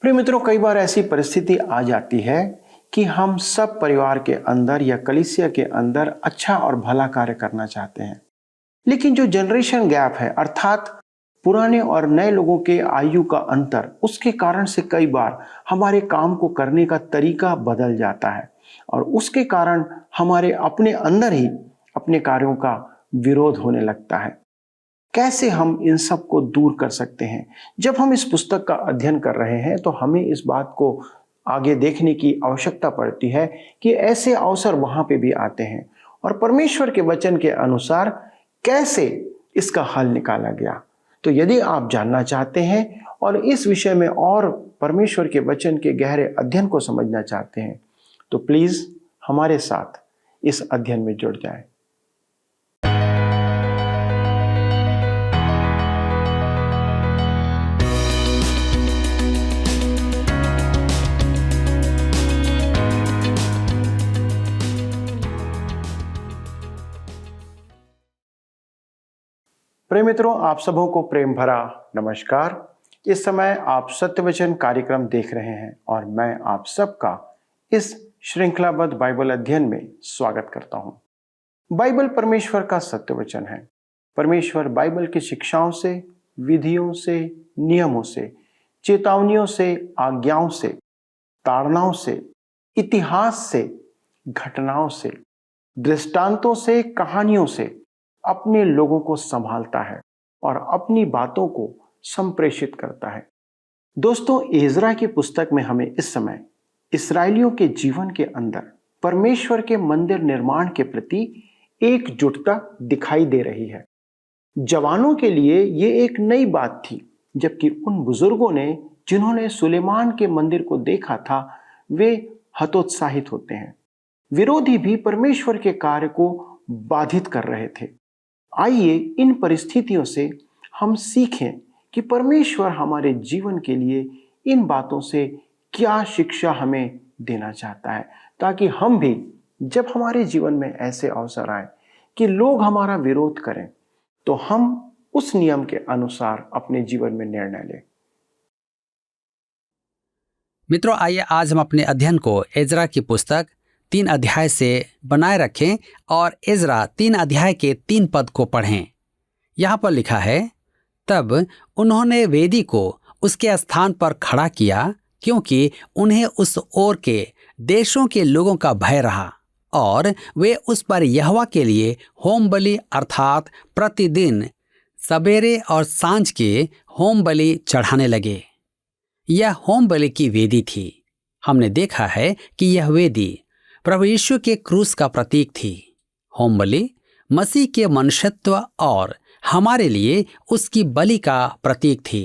प्रिय मित्रों, कई बार ऐसी परिस्थिति आ जाती है कि हम सब परिवार के अंदर या कलीसिया के अंदर अच्छा और भला कार्य करना चाहते हैं, लेकिन जो जनरेशन गैप है अर्थात पुराने और नए लोगों के आयु का अंतर, उसके कारण से कई बार हमारे काम को करने का तरीका बदल जाता है और उसके कारण हमारे अपने अंदर ही अपने कार्यों का विरोध होने लगता है। कैसे हम इन सब को दूर कर सकते हैं? जब हम इस पुस्तक का अध्ययन कर रहे हैं तो हमें इस बात को आगे देखने की आवश्यकता पड़ती है कि ऐसे अवसर वहां पे भी आते हैं और परमेश्वर के वचन के अनुसार कैसे इसका हल निकाला गया। तो यदि आप जानना चाहते हैं और इस विषय में और परमेश्वर के वचन के गहरे अध्ययन को समझना चाहते हैं तो प्लीज हमारे साथ इस अध्ययन में जुड़ जाएं। प्रिय मित्रों, आप सबों को प्रेम भरा नमस्कार। इस समय आप सत्यवचन कार्यक्रम देख रहे हैं और मैं आप सबका इस श्रृंखलाबद्ध बाइबल अध्ययन में स्वागत करता हूं। बाइबल परमेश्वर का सत्यवचन है। परमेश्वर बाइबल की शिक्षाओं से, विधियों से, नियमों से, चेतावनियों से, आज्ञाओं से, ताड़नाओं से, इतिहास से, घटनाओं से, दृष्टांतों से, कहानियों से अपने लोगों को संभालता है और अपनी बातों को संप्रेषित करता है। दोस्तों, एजरा की पुस्तक में हमें इस समय इस्राएलियों के जीवन के अंदर परमेश्वर के मंदिर निर्माण के प्रति एकजुटता दिखाई दे रही है। जवानों के लिए ये एक नई बात थी, जबकि उन बुजुर्गों ने जिन्होंने सुलेमान के मंदिर को देखा था वे हतोत्साहित होते हैं। विरोधी भी परमेश्वर के कार्य को बाधित कर रहे थे। आइए इन परिस्थितियों से हम सीखें कि परमेश्वर हमारे जीवन के लिए इन बातों से क्या शिक्षा हमें देना चाहता है, ताकि हम भी जब हमारे जीवन में ऐसे अवसर आए कि लोग हमारा विरोध करें तो हम उस नियम के अनुसार अपने जीवन में निर्णय लें। मित्रों, आइए आज हम अपने अध्ययन को एजरा की पुस्तक 3 अध्याय से बनाए रखें और एजरा 3 अध्याय के 3 पद को पढ़ें। यहाँ पर लिखा है, तब उन्होंने वेदी को उसके स्थान पर खड़ा किया, क्योंकि उन्हें उस ओर के देशों के लोगों का भय रहा और वे उस पर यहोवा के लिए होम बलि अर्थात प्रतिदिन सवेरे और सांझ के होम बलि चढ़ाने लगे। यह होम बलि की वेदी थी। हमने देखा है कि यह वेदी प्रभु यीशु के क्रूस का प्रतीक थी। होम बलि मसीह के मनुष्यत्व और हमारे लिए उसकी बलि का प्रतीक थी।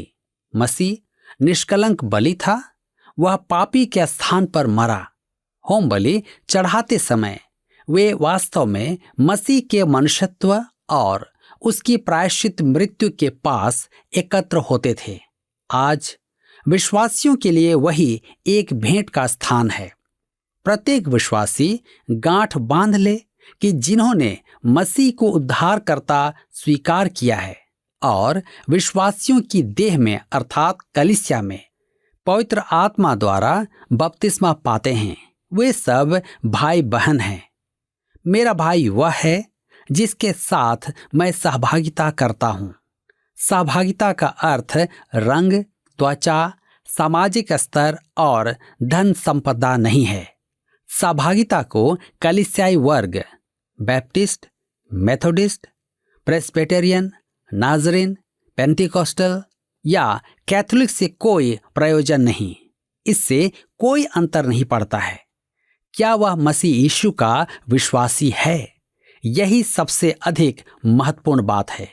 मसीह निष्कलंक बलि था, वह पापी के स्थान पर मरा। होम बलि चढ़ाते समय वे वास्तव में मसीह के मनुष्यत्व और उसकी प्रायश्चित मृत्यु के पास एकत्र होते थे। आज विश्वासियों के लिए वही एक भेंट का स्थान है। प्रत्येक विश्वासी गांठ बांध ले कि जिन्होंने मसीह को उद्धारकर्ता स्वीकार किया है और विश्वासियों की देह में अर्थात कलीसिया में पवित्र आत्मा द्वारा बपतिस्मा पाते हैं, वे सब भाई बहन हैं। मेरा भाई वह है जिसके साथ मैं सहभागिता करता हूँ। सहभागिता का अर्थ रंग, त्वचा, सामाजिक स्तर और धन संपदा नहीं है। सहभागिता को कलीसियाई वर्ग, बैप्टिस्ट, मेथोडिस्ट, प्रेस्बिटेरियन, नाजरीन, पेंटिकोस्टल या कैथोलिक से कोई प्रयोजन नहीं। इससे कोई अंतर नहीं पड़ता है। क्या वह मसीह यीशु का विश्वासी है? यही सबसे अधिक महत्वपूर्ण बात है।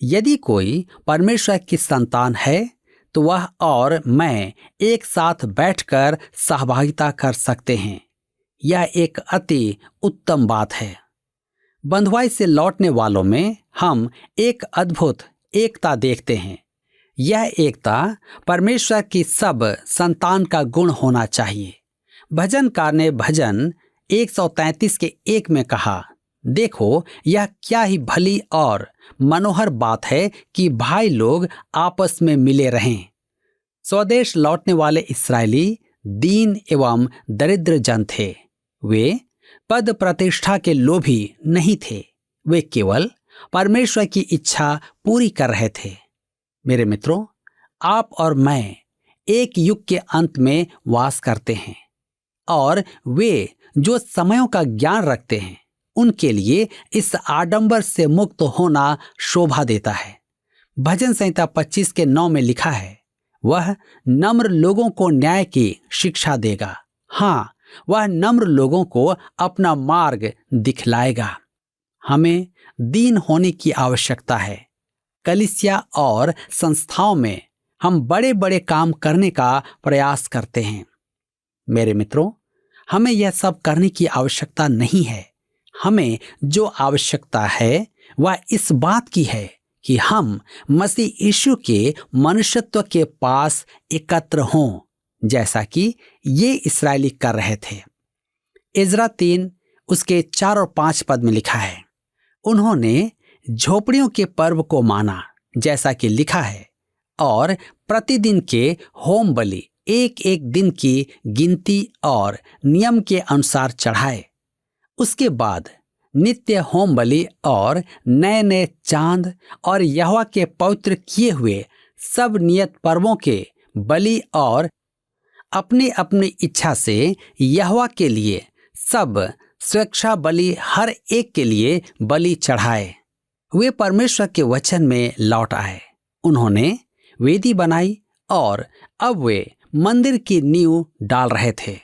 यदि कोई परमेश्वर की संतान है तो वह और मैं एक साथ बैठकर सहभागिता कर सकते हैं। यह एक अति उत्तम बात है। बंधुआई से लौटने वालों में हम एक अद्भुत एकता देखते हैं। यह एकता परमेश्वर की सब संतान का गुण होना चाहिए। भजनकार ने भजन 133 के 1 में कहा, देखो यह क्या ही भली और मनोहर बात है कि भाई लोग आपस में मिले रहें। स्वदेश लौटने वाले इस्राएली दीन एवं दरिद्र जन थे। वे पद प्रतिष्ठा के लोभी नहीं थे, वे केवल परमेश्वर की इच्छा पूरी कर रहे थे। मेरे मित्रों, आप और मैं एक युग के अंत में वास करते हैं और वे जो समयों का ज्ञान रखते हैं उनके लिए इस आडंबर से मुक्त होना शोभा देता है। भजन संहिता 25 के 9 में लिखा है, वह नम्र लोगों को न्याय की शिक्षा देगा। हाँ, वह नम्र लोगों को अपना मार्ग दिखलाएगा। हमें दीन होने की आवश्यकता है। कलीसिया और संस्थाओं में हम बड़े बड़े काम करने का प्रयास करते हैं। मेरे मित्रों, हमें यह सब करने की आवश्यकता नहीं है। हमें जो आवश्यकता है वह इस बात की है कि हम मसीह यीशु के मनुष्यत्व के पास एकत्र हों, जैसा कि ये इस्राएली कर रहे थे। इज़रा 3 उसके 4 और 5 पद में लिखा है, उन्होंने झोपड़ियों के पर्व को माना जैसा कि लिखा है, और प्रतिदिन के होम बलि एक एक दिन की गिनती और नियम के अनुसार चढ़ाए। उसके बाद नित्य होम बलि और नए नए चांद और यहोवा के पवित्र किए हुए सब नियत पर्वों के बलि और अपनी अपनी इच्छा से यहोवा के लिए सब स्वेच्छा बलि हर एक के लिए बलि चढ़ाए। वे परमेश्वर के वचन में लौट आए। उन्होंने वेदी बनाई और अब वे मंदिर की नींव डाल रहे थे।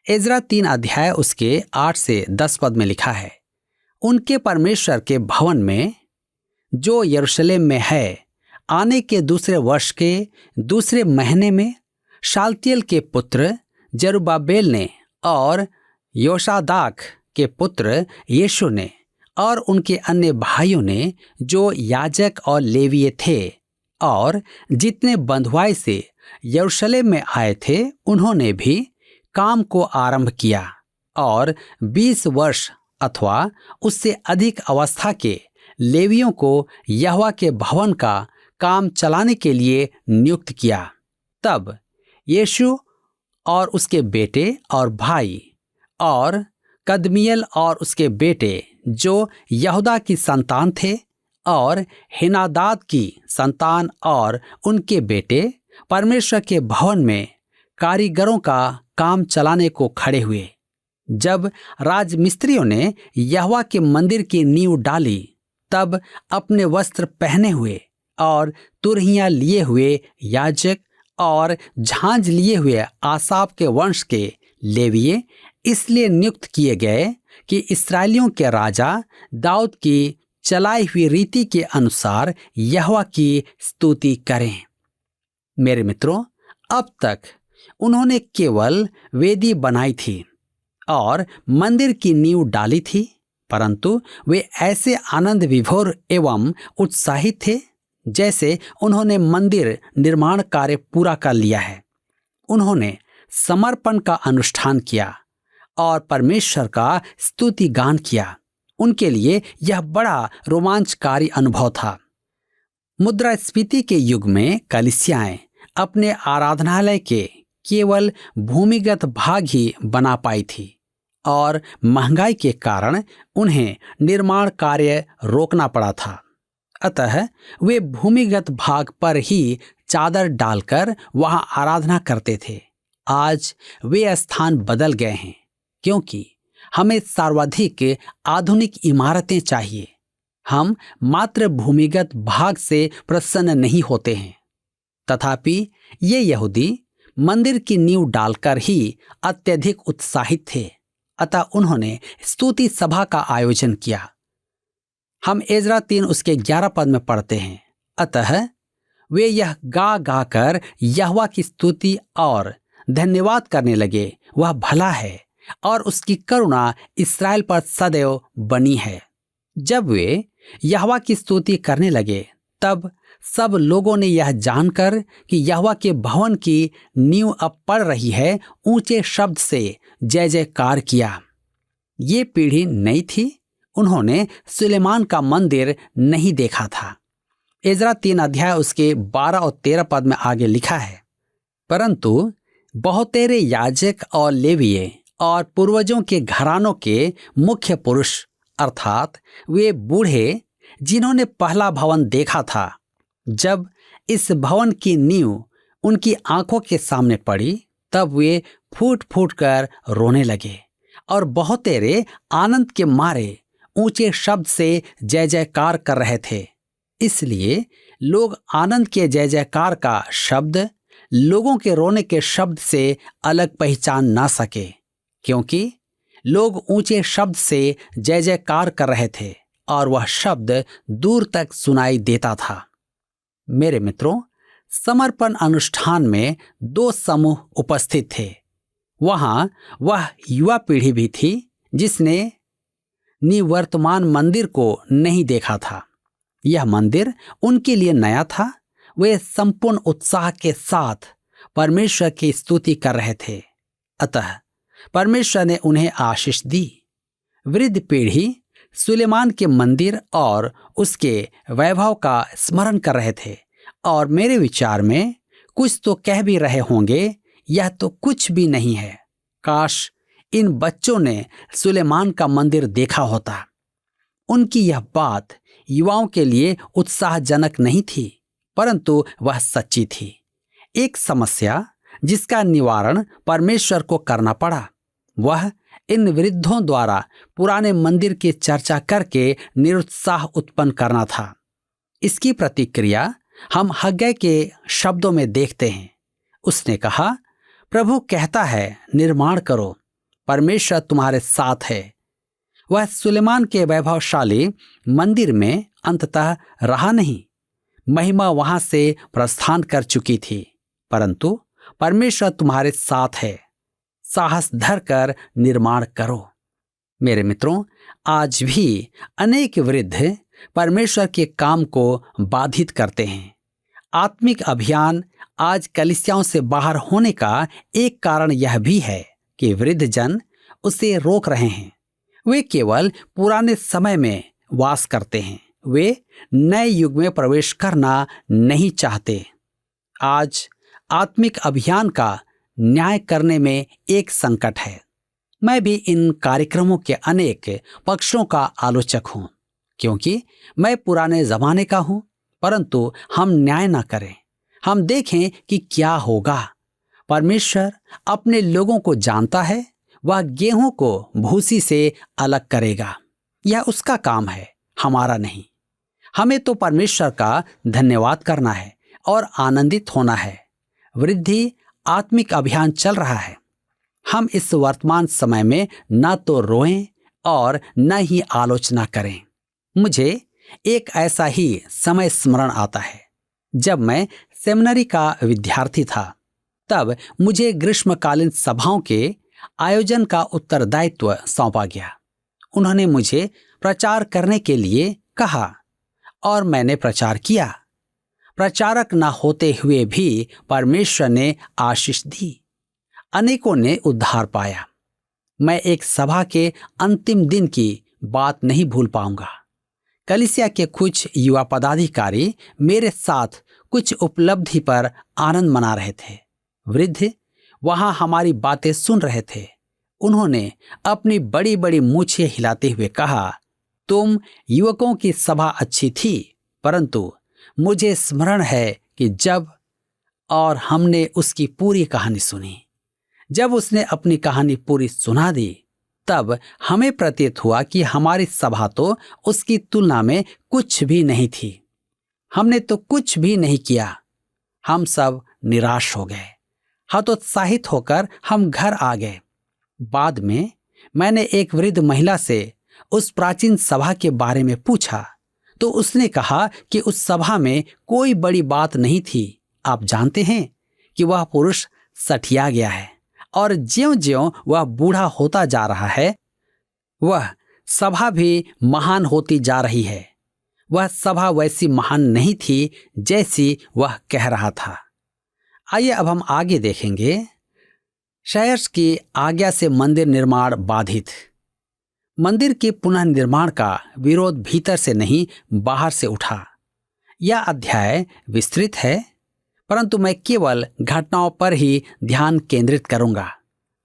इज़रा 3 अध्याय उसके 8 से 10 पद में लिखा है, उनके परमेश्वर के भवन में जो यरूशलेम में है, आने के दूसरे वर्ष के दूसरे महीने में शालतियेल के पुत्र जरुब्बाबेल ने और योशादाक के पुत्र यीशु ने और उनके अन्य भाइयों ने जो याजक और लेवीय थे और जितने बंधुआई से यरूशलेम में आए थे, उन्होंने भी काम को आरंभ किया और 20 वर्ष अथवा उससे अधिक अवस्था के लेवियों को यहोवा के भवन का काम चलाने के लिए नियुक्त किया। तब यीशु और उसके बेटे और भाई और कदमियल और उसके बेटे जो यहूदा की संतान थे और हिनादाद की संतान और उनके बेटे परमेश्वर के भवन में कारीगरों का काम चलाने को खड़े हुए। जब राजमिस्त्रियों ने यहोवा के मंदिर की नींव डाली, तब अपने वस्त्र पहने हुए और तुरहियां लिए हुए याजक और झांझ लिए हुए आसाफ के वंश के लेवीय इसलिए नियुक्त किए गए कि इस्राएलियों के राजा दाऊद की चलाई हुई रीति के अनुसार यहोवा की स्तुति करें। मेरे मित्रों, अब तक उन्होंने केवल वेदी बनाई थी और मंदिर की नींव डाली थी, परंतु वे ऐसे आनंद विभोर एवं उत्साहित थे जैसे उन्होंने मंदिर निर्माण कार्य पूरा कर लिया है। उन्होंने समर्पण का अनुष्ठान किया और परमेश्वर का स्तुति गान किया। उनके लिए यह बड़ा रोमांचकारी अनुभव था। मुद्रास्फीति के युग में कलीसियाएं अपने आराधनालय के केवल भूमिगत भाग ही बना पाई थी और महंगाई के कारण उन्हें निर्माण कार्य रोकना पड़ा था। अतः वे भूमिगत भाग पर ही चादर डालकर वहां आराधना करते थे। आज वे स्थान बदल गए हैं, क्योंकि हमें सर्वाधिक आधुनिक इमारतें चाहिए। हम मात्र भूमिगत भाग से प्रसन्न नहीं होते हैं। तथापि ये यहूदी मंदिर की नींव डालकर ही अत्यधिक उत्साहित थे। अतः उन्होंने स्तुति सभा का आयोजन किया। हम इज़रा 3 उसके 11 पद में पढ़ते हैं, अतः वे यह गा गा कर यहोवा की स्तुति और धन्यवाद करने लगे, वह भला है और उसकी करुणा इस्राएल पर सदैव बनी है। जब वे यहोवा की स्तुति करने लगे, तब सब लोगों ने यह जानकर कि यहोवा के भवन की नींव अब पड़ रही है, ऊंचे शब्द से जय जयकार किया। ये पीढ़ी नई थी, उन्होंने सुलेमान का मंदिर नहीं देखा था। इज़रा 3 अध्याय उसके 12 और 13 पद में आगे लिखा है, परंतु बहुतेरे याजक और लेवीय और पूर्वजों के घरानों के मुख्य पुरुष अर्थात वे बूढ़े जिन्होंने पहला भवन देखा था, जब इस भवन की नींव उनकी आंखों के सामने पड़ी, तब वे फूट फूट कर रोने लगे और बहुतेरे आनंद के मारे ऊंचे शब्द से जय जयकार कर रहे थे। इसलिए लोग आनंद के जय जयकार का शब्द लोगों के रोने के शब्द से अलग पहचान ना सके, क्योंकि लोग ऊंचे शब्द से जय जयकार कर रहे थे और वह शब्द दूर तक सुनाई देता था। मेरे मित्रों, समर्पण अनुष्ठान में 2 समूह उपस्थित थे। वहां वह युवा पीढ़ी भी थी जिसने निवर्तमान मंदिर को नहीं देखा था। यह मंदिर उनके लिए नया था। वे संपूर्ण उत्साह के साथ परमेश्वर की स्तुति कर रहे थे। अतः परमेश्वर ने उन्हें आशीष दी। वृद्ध पीढ़ी सुलेमान के मंदिर और उसके वैभव का स्मरण कर रहे थे और मेरे विचार में कुछ तो कह भी रहे होंगे, यह तो कुछ भी नहीं है। काश इन बच्चों ने सुलेमान का मंदिर देखा होता। उनकी यह बात युवाओं के लिए उत्साहजनक नहीं थी, परंतु वह सच्ची थी। एक समस्या जिसका निवारण परमेश्वर को करना पड़ा, वह इन वृद्धों द्वारा पुराने मंदिर की चर्चा करके निरुत्साह उत्पन्न करना था। इसकी प्रतिक्रिया हम हग्गै के शब्दों में देखते हैं। उसने कहा, प्रभु कहता है निर्माण करो, परमेश्वर तुम्हारे साथ है। वह सुलेमान के वैभवशाली मंदिर में अंततः रहा नहीं। महिमा वहां से प्रस्थान कर चुकी थी, परंतु परमेश्वर तुम्हारे साथ है। साहस धरकर निर्माण करो। मेरे मित्रों, आज भी अनेक वृद्ध परमेश्वर के काम को बाधित करते हैं। आत्मिक अभियान आज कलीसियाओं से बाहर होने का एक कारण यह भी है कि वृद्ध जन उसे रोक रहे हैं। वे केवल पुराने समय में वास करते हैं। वे नए युग में प्रवेश करना नहीं चाहते। आज आत्मिक अभियान का न्याय करने में एक संकट है। मैं भी इन कार्यक्रमों के अनेक पक्षों का आलोचक हूं, क्योंकि मैं पुराने जमाने का हूं। परंतु हम न्याय ना करें, हम देखें कि क्या होगा। परमेश्वर अपने लोगों को जानता है। वह गेहूं को भूसी से अलग करेगा। यह उसका काम है, हमारा नहीं। हमें तो परमेश्वर का धन्यवाद करना है और आनंदित होना है। वृद्धि आत्मिक अभियान चल रहा है। हम इस वर्तमान समय में न तो रोएं और न ही आलोचना करें। मुझे एक ऐसा ही समय स्मरण आता है। जब मैं सेमिनरी का विद्यार्थी था, तब मुझे ग्रीष्मकालीन सभाओं के आयोजन का उत्तरदायित्व सौंपा गया। उन्होंने मुझे प्रचार करने के लिए कहा और मैंने प्रचार किया। प्रचारक न होते हुए भी परमेश्वर ने आशीष दी। अनेकों ने उद्धार पाया। मैं एक सभा के अंतिम दिन की बात नहीं भूल पाऊंगा। कलीसिया के कुछ युवा पदाधिकारी मेरे साथ कुछ उपलब्धि पर आनंद मना रहे थे। वृद्ध वहां हमारी बातें सुन रहे थे। उन्होंने अपनी बड़ी बड़ी मूछें हिलाते हुए कहा, तुम युवकों की सभा अच्छी थी, परंतु मुझे स्मरण है कि जब और हमने उसकी पूरी कहानी सुनी। जब उसने अपनी कहानी पूरी सुना दी, तब हमें प्रतीत हुआ कि हमारी सभा तो उसकी तुलना में कुछ भी नहीं थी। हमने तो कुछ भी नहीं किया। हम सब निराश हो गए। हतोत्साहित होकर हम घर आ गए। बाद में मैंने एक वृद्ध महिला से उस प्राचीन सभा के बारे में पूछा, तो उसने कहा कि उस सभा में कोई बड़ी बात नहीं थी। आप जानते हैं कि वह पुरुष सठिया गया है और ज्यों-ज्यों वह बूढ़ा होता जा रहा है, वह सभा भी महान होती जा रही है। वह सभा वैसी महान नहीं थी जैसी वह कह रहा था। आइए अब हम आगे देखेंगे। शायर्स की आज्ञा से मंदिर निर्माण बाधित। मंदिर के पुनः निर्माण का विरोध भीतर से नहीं बाहर से उठा। यह अध्याय विस्तृत है। परंतु मैं केवल घटनाओं पर ही ध्यान केंद्रित करूंगा।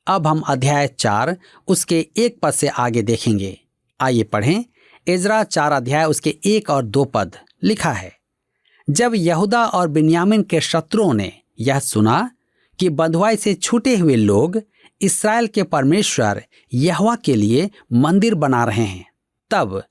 अब हम अध्याय 4 उसके 1 पद से आगे देखेंगे। आइए पढ़ें इज़रा 4 अध्याय उसके 1 और 2 पद। लिखा है, जब यहूदा और बिन्यामीन के शत्रुओं ने यह सुना कि बंधुआई से छूटे हुए लोग इस्राएल के परमेश्वर यहोवा के लिए मंदिर बना रहे हैं, तब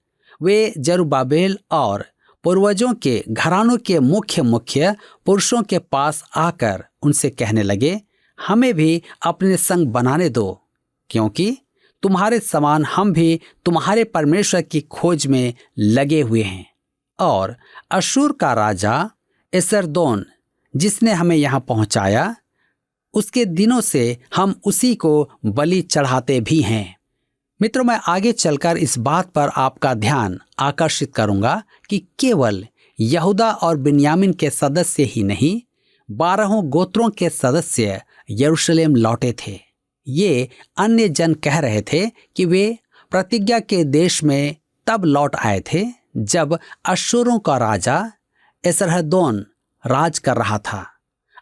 वे जरुब्बाबेल और पूर्वजों के घरानों के मुख्य पुरुषों के पास आकर उनसे कहने लगे, हमें भी अपने संग बनाने दो, क्योंकि तुम्हारे समान हम भी तुम्हारे परमेश्वर की खोज में लगे हुए हैं। और अशूर का राजा एसरदोन जिसने हमें यहाँ पहुँचाया, उसके दिनों से हम उसी को बलि चढ़ाते भी हैं। मित्रों, मैं आगे चलकर इस बात पर आपका ध्यान आकर्षित करूंगा कि केवल यहूदा और बिन्यामीन के सदस्य ही नहीं, 12 गोत्रों के सदस्य यरूशलेम लौटे थे। ये अन्य जन कह रहे थे कि वे प्रतिज्ञा के देश में तब लौट आए थे जब अश्शूरों का राजा एसरहद्दोन राज कर रहा था।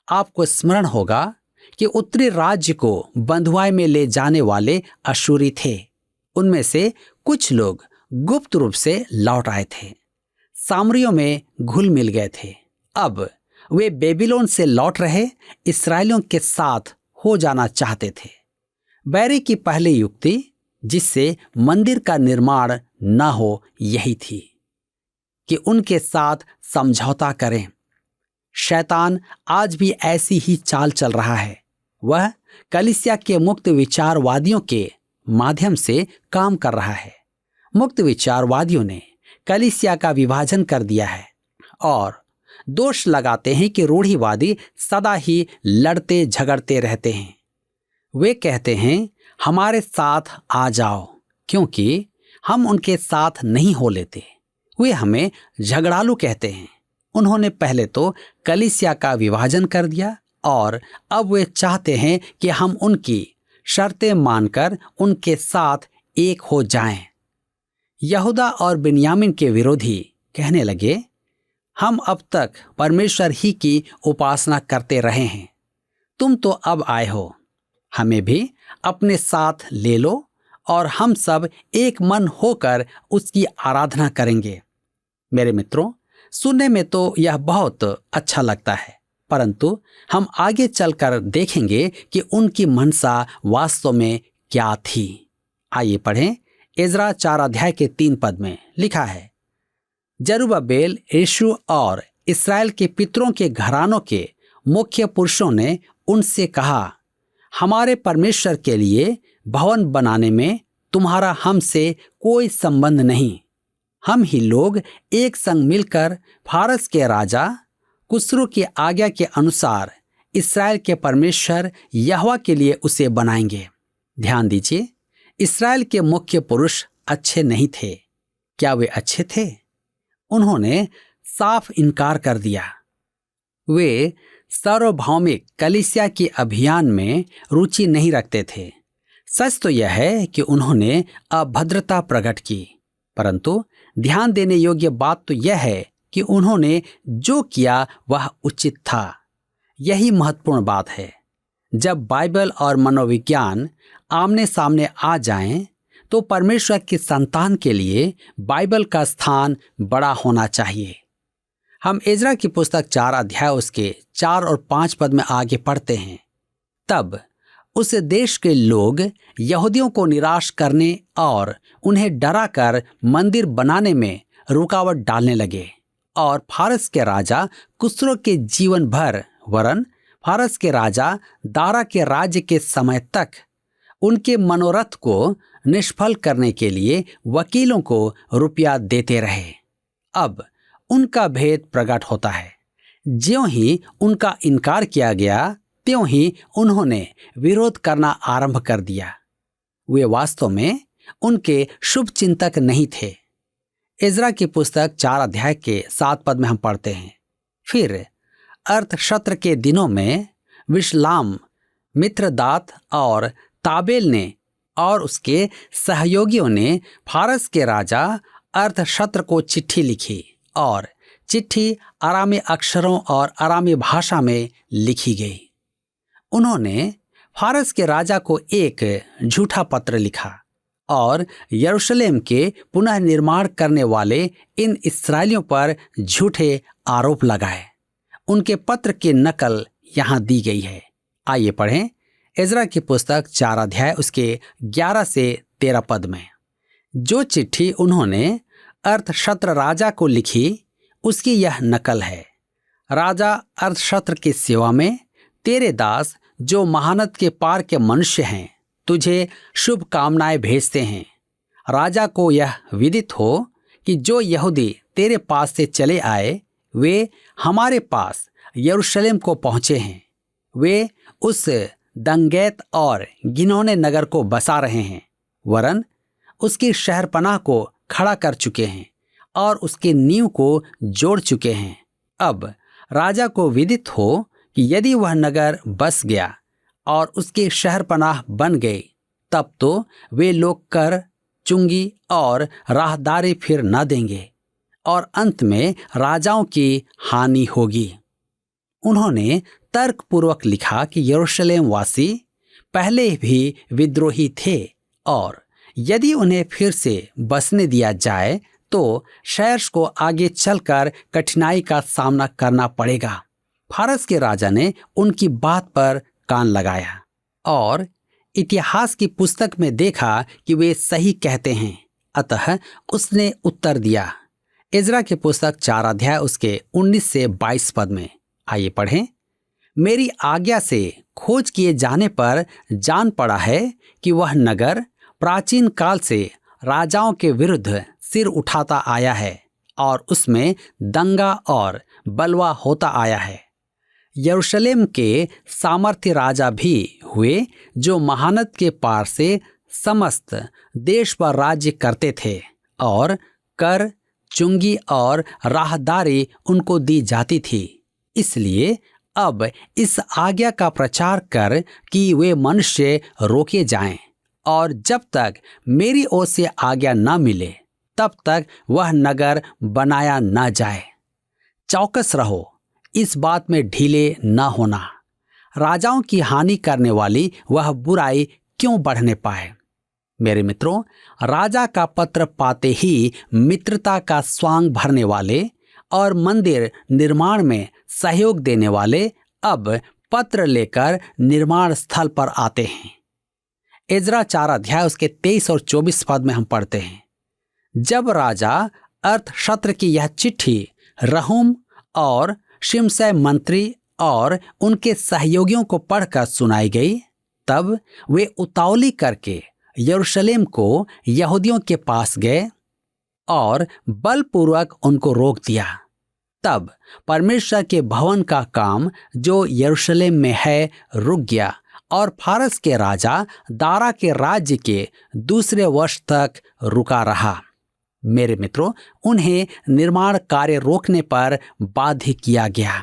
आपको स्मरण होगा कि उत्तरी राज्य को बंधुआई में ले जाने वाले अश्शूरी थे। उनमें से कुछ लोग गुप्त रूप से लौट आए थे, सामरियों में घुल मिल गए थे। अब वे बेबीलोन से लौट रहे इस्राएलियों के साथ हो जाना चाहते थे। बैरी की पहली युक्ति जिससे मंदिर का निर्माण न हो यही थी कि उनके साथ समझौता करें। शैतान आज भी ऐसी ही चाल चल रहा है। वह कलीसिया के मुक्त विचारवादियों के माध्यम से काम कर रहा है। मुक्त विचारवादियों ने कलीसिया का विभाजन कर दिया है और दोष लगाते हैं कि रूढ़िवादी सदा ही लड़ते झगड़ते रहते हैं। वे कहते हैं, हमारे साथ आ जाओ, क्योंकि हम उनके साथ नहीं हो लेते। वे हमें झगड़ालू कहते हैं। उन्होंने पहले तो कलीसिया का विभाजन कर दिया और अब वे चाहते हैं कि हम उनकी शर्तें मानकर उनके साथ एक हो जाएं। यहूदा और बिन्यामीन के विरोधी कहने लगे, हम अब तक परमेश्वर ही की उपासना करते रहे हैं, तुम तो अब आए हो, हमें भी अपने साथ ले लो और हम सब एक मन होकर उसकी आराधना करेंगे। मेरे मित्रों, सुनने में तो यह बहुत अच्छा लगता है, परंतु हम आगे चलकर देखेंगे कि उनकी मनसा वास्तव में क्या थी। आइए पढ़ें इज़रा 4 अध्याय के 3 पद में। लिखा है, जरुब्बाबेल, यीशु और इस्राएल के पितरों के घरानों के मुख्य पुरुषों ने उनसे कहा, हमारे परमेश्वर के लिए भवन बनाने में तुम्हारा हमसे कोई संबंध नहीं। हम ही लोग एक संग मिलकर फारस के राजा कुस्रू की आज्ञा के अनुसार इस्राएल के परमेश्वर यहोवा के लिए उसे बनाएंगे। ध्यान दीजिए, इस्राएल के मुख्य पुरुष अच्छे नहीं थे। क्या वे अच्छे थे? उन्होंने साफ इनकार कर दिया। वे सार्वभौमिक कलीसिया के अभियान में रुचि नहीं रखते थे। सच तो यह है कि उन्होंने अभद्रता प्रकट की, परंतु ध्यान देने योग्य बात तो यह है कि उन्होंने जो किया वह उचित था। यही महत्वपूर्ण बात है। जब बाइबल और मनोविज्ञान आमने सामने आ जाएं, तो परमेश्वर की संतान के लिए बाइबल का स्थान बड़ा होना चाहिए। हम इज़रा की पुस्तक 4 अध्याय उसके 4 और 5 पद में आगे पढ़ते हैं। तब उस देश के लोग यहूदियों को निराश करने और उन्हें डराकर मंदिर बनाने में रुकावट डालने लगे और फारस के राजा कुस्रो के जीवन भर वरन फारस के राजा दारा के राज्य के समय तक उनके मनोरथ को निष्फल करने के लिए वकीलों को रुपया देते रहे। अब उनका भेद प्रकट होता है। ज्यों ही उनका इनकार किया गया, त्यों ही उन्होंने विरोध करना आरंभ कर दिया। वे वास्तव में उनके शुभ चिंतक नहीं थे। इज़रा की पुस्तक 4 अध्याय के 7 पद में हम पढ़ते हैं, फिर अर्थशस्त्र के दिनों में विशलाम, मित्रदात और ताबेल ने और उसके सहयोगियों ने फारस के राजा अर्थशस्त्र को चिट्ठी लिखी और चिट्ठी अरामी अक्षरों और अरामी भाषा में लिखी गई। उन्होंने फारस के राजा को एक झूठा पत्र लिखा और यरूशलेम के पुनः निर्माण करने वाले इन इस्राएलियों पर झूठे आरोप लगाए। उनके पत्र की नकल यहाँ दी गई है। आइए पढ़ें एजरा की पुस्तक 4 अध्याय उसके 11 से 13 पद में। जो चिट्ठी उन्होंने अर्थशस्त्र राजा को लिखी उसकी यह नकल है। राजा अर्थशस्त्र की सेवा में तेरे दास जो महानद के पार के मनुष्य हैं तुझे शुभ कामनाएं भेजते हैं। राजा को यह विदित हो कि जो यहूदी तेरे पास से चले आए वे हमारे पास यरूशलेम को पहुँचे हैं। वे उस दंगैत और घिनौने नगर को बसा रहे हैं, वरन उसकी शहरपनाह को खड़ा कर चुके हैं और उसके नींव को जोड़ चुके हैं। अब राजा को विदित हो कि यदि वह नगर बस गया और उसकी शहरपनाह बन गई, तब तो वे लोग कर, चुंगी और राहदारी फिर न देंगे और अंत में राजाओं की हानि होगी। उन्होंने तर्कपूर्वक लिखा कि यरूशलेम वासी पहले भी विद्रोही थे और यदि उन्हें फिर से बसने दिया जाए तो शहर को आगे चलकर कठिनाई का सामना करना पड़ेगा। फारस के राजा ने उनकी बात पर कान लगाया और इतिहास की पुस्तक में देखा कि वे सही कहते हैं। अतः उसने उत्तर दिया। एजरा की पुस्तक 4 अध्याय उसके 19 से 22 पद में। आइए पढ़ें। मेरी आज्ञा से खोज किए जाने पर जान पड़ा है कि वह नगर प्राचीन काल से राजाओं के विरुद्ध सिर उठाता आया है और उसमें दंगा और बलवा होता आया है। यरूशलेम के सामर्थ्य राजा भी हुए जो महानद के पार से समस्त देश पर राज्य करते थे और कर, चुंगी और राहदारी उनको दी जाती थी। इसलिए अब इस आज्ञा का प्रचार कर कि वे मनुष्य रोके जाएं और जब तक मेरी ओर से आज्ञा न मिले तब तक वह नगर बनाया न जाए। चौकस रहो, इस बात में ढीले न होना। राजाओं की हानि करने वाली वह बुराई क्यों बढ़ने पाए। मेरे मित्रों, राजा का पत्र पाते ही मित्रता का स्वांग भरने वाले और मंदिर निर्माण में सहयोग देने वाले अब पत्र लेकर निर्माण स्थल पर आते हैं। एजरा 4 अध्याय उसके 23 और 24 पद में हम पढ़ते हैं। जब राजा अर्थशस्त्र की यह चिट्ठी रहूम और शिमशै मंत्री और उनके सहयोगियों को पढ़कर सुनाई गई, तब वे उतावली करके यरूशलेम को यहूदियों के पास गए और बलपूर्वक उनको रोक दिया। तब परमेश्वर के भवन का काम जो यरूशलेम में है रुक गया और फारस के राजा दारा के राज्य के दूसरे वर्ष तक रुका रहा। मेरे मित्रों, उन्हें निर्माण कार्य रोकने पर बाध्य किया गया।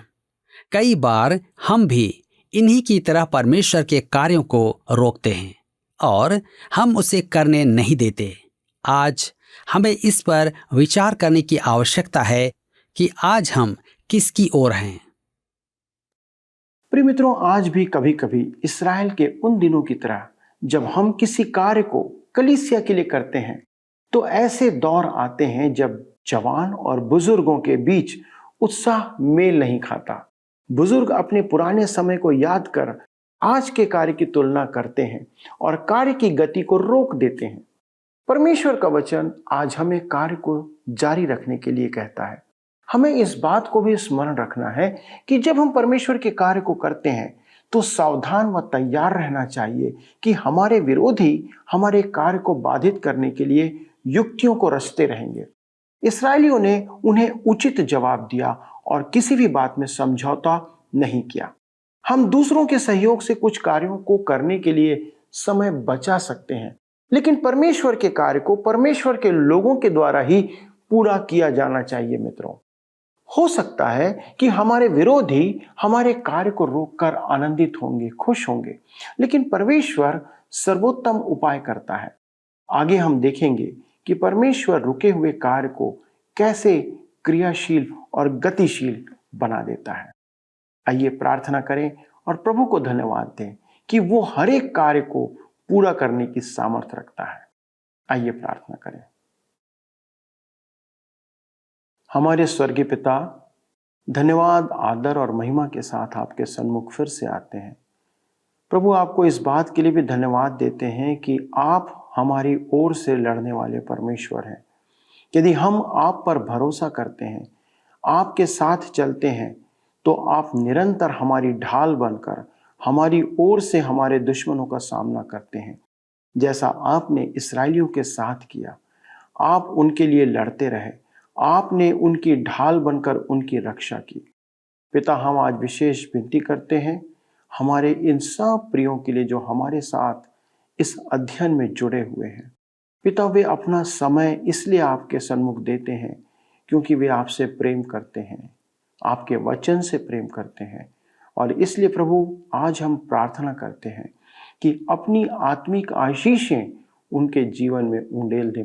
कई बार हम भी इन्हीं की तरह परमेश्वर के कार्यों को रोकते हैं और हम उसे करने नहीं देते। आज हमें इस पर विचार करने की आवश्यकता है कि आज हम किसकी ओर हैं। प्रिय मित्रों, आज भी कभी कभी इस्राएल के उन दिनों की तरह जब हम किसी कार्य को कलीसिया के लिए करते हैं तो ऐसे दौर आते हैं जब जवान और बुजुर्गों के बीच उत्साह मेल नहीं खाता। बुजुर्ग अपने पुराने समय को याद कर आज के कार्य की तुलना करते हैं और कार्य की गति को रोक देते हैं। परमेश्वर का वचन आज हमें कार्य को जारी रखने के लिए कहता है। हमें इस बात को भी स्मरण रखना है कि जब हम परमेश्वर के कार्य को करते हैं तो सावधान व तैयार रहना चाहिए कि हमारे विरोधी हमारे कार्य को बाधित करने के लिए युक्तियों को रचते रहेंगे। इस्राएलियों ने उन्हें उचित जवाब दिया और किसी भी बात में समझौता नहीं किया। हम दूसरों के सहयोग से कुछ कार्यों को करने के लिए समय बचा सकते हैं, लेकिन परमेश्वर के कार्य को परमेश्वर के लोगों के द्वारा ही पूरा किया जाना चाहिए। मित्रों, हो सकता है कि हमारे विरोधी हमारे कार्य को रोककर आनंदित होंगे, खुश होंगे, लेकिन परमेश्वर सर्वोत्तम उपाय करता है। आगे हम देखेंगे कि परमेश्वर रुके हुए कार्य को कैसे क्रियाशील और गतिशील बना देता है। आइए प्रार्थना करें और प्रभु को धन्यवाद दें कि वो हर एक कार्य को पूरा करने की सामर्थ्य रखता है। आइए प्रार्थना करें। हमारे स्वर्गीय पिता, धन्यवाद, आदर और महिमा के साथ आपके सन्मुख फिर से आते हैं। प्रभु, आपको इस बात के लिए भी धन्यवाद देते हैं कि आप हमारी ओर से लड़ने वाले परमेश्वर हैं। यदि हम आप पर भरोसा करते हैं, आपके साथ चलते हैं, तो आप निरंतर हमारी ढाल बनकर हमारी ओर से हमारे दुश्मनों का सामना करते हैं। जैसा आपने इस्राएलियों के साथ किया, आप उनके लिए लड़ते रहे, आपने उनकी ढाल बनकर उनकी रक्षा की। पिता, हम आज विशेष विनती करते हैं हमारे इन सब प्रियों के लिए जो हमारे साथ इस अध्ययन में जुड़े हुए हैं। पिता, वे अपना समय इसलिए आपके सन्मुख देते हैं क्योंकि वे आपसे प्रेम करते हैं, आपके वचन से प्रेम करते हैं। और इसलिए प्रभु, आज हम प्रार्थना करते हैं कि अपनी आत्मिक आशीषें उनके जीवन में उंडेल दें।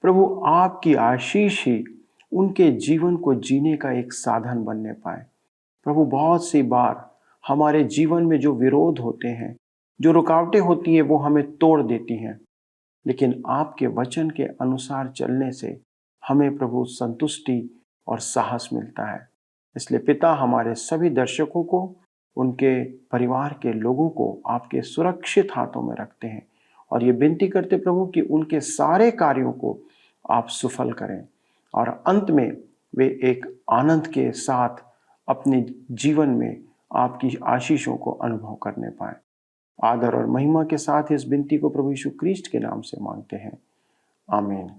प्रभु, आपकी आशीष ही उनके जीवन को जीने का एक साधन बनने पाए। प्रभु, बहुत सी बार हमारे जीवन में जो विरोध होते हैं, जो रुकावटें होती हैं, वो हमें तोड़ देती हैं, लेकिन आपके वचन के अनुसार चलने से हमें प्रभु संतुष्टि और साहस मिलता है। इसलिए पिता, हमारे सभी दर्शकों को, उनके परिवार के लोगों को आपके सुरक्षित हाथों में रखते हैं और ये विनती करते प्रभु कि उनके सारे कार्यों को आप सफल करें और अंत में वे एक आनंद के साथ अपने जीवन में आपकी आशीषों को अनुभव करने पाए। आदर और महिमा के साथ इस विनती को प्रभु यीशु क्रिस्ट के नाम से मांगते हैं, आमीन।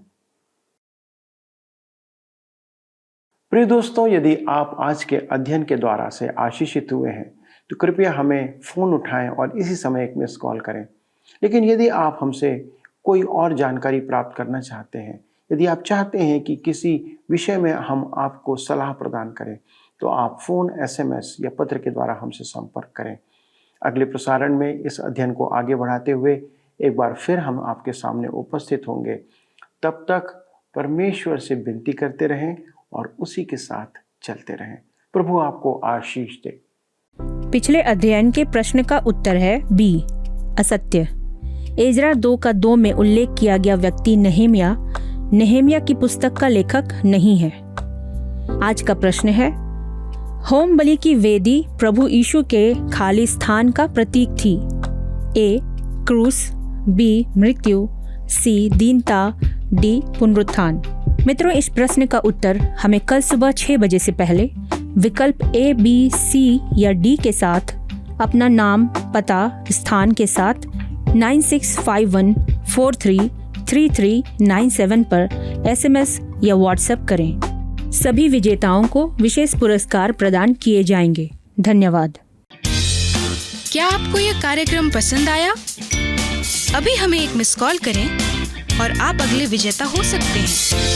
प्रिय दोस्तों, यदि आप आज के अध्ययन के द्वारा से आशीषित हुए हैं तो कृपया हमें फ़ोन उठाएं और इसी समय एक मिस कॉल करें। लेकिन यदि आप हमसे कोई और जानकारी प्राप्त करना चाहते हैं, यदि आप चाहते हैं कि किसी विषय में हम आपको सलाह प्रदान करें, तो आप फ़ोन, SMS या पत्र के द्वारा हमसे संपर्क करें। अगले प्रसारण में इस अध्ययन को आगे बढ़ाते हुए एक बार फिर हम आपके सामने उपस्थित होंगे। तब तक परमेश्वर से विनती करते रहें और उसी के साथ चलते रहें। प्रभु आपको आशीष दे। पिछले अध्ययन के प्रश्न का उत्तर है बी, असत्य। एजरा 2:2 में उल्लेख किया गया व्यक्ति नेहेमिया की पुस्तक का लेखक नहीं है। आज का प्रश्न है, होम बलि की वेदी प्रभु यीशु के खाली स्थान का प्रतीक थी। ए, क्रूस, बी, मृत्यु, सी, दीनता, डी, पुनरुत्थान। मित्रों, इस प्रश्न का उत्तर हमें कल सुबह 6 बजे से पहले विकल्प A, B, C या D के साथ अपना नाम, पता, स्थान के साथ 9651433397 पर SMS या WhatsApp करें। सभी विजेताओं को विशेष पुरस्कार प्रदान किए जाएंगे। धन्यवाद। क्या आपको यह कार्यक्रम पसंद आया? अभी हमें एक मिस कॉल करें और आप अगले विजेता हो सकते हैं।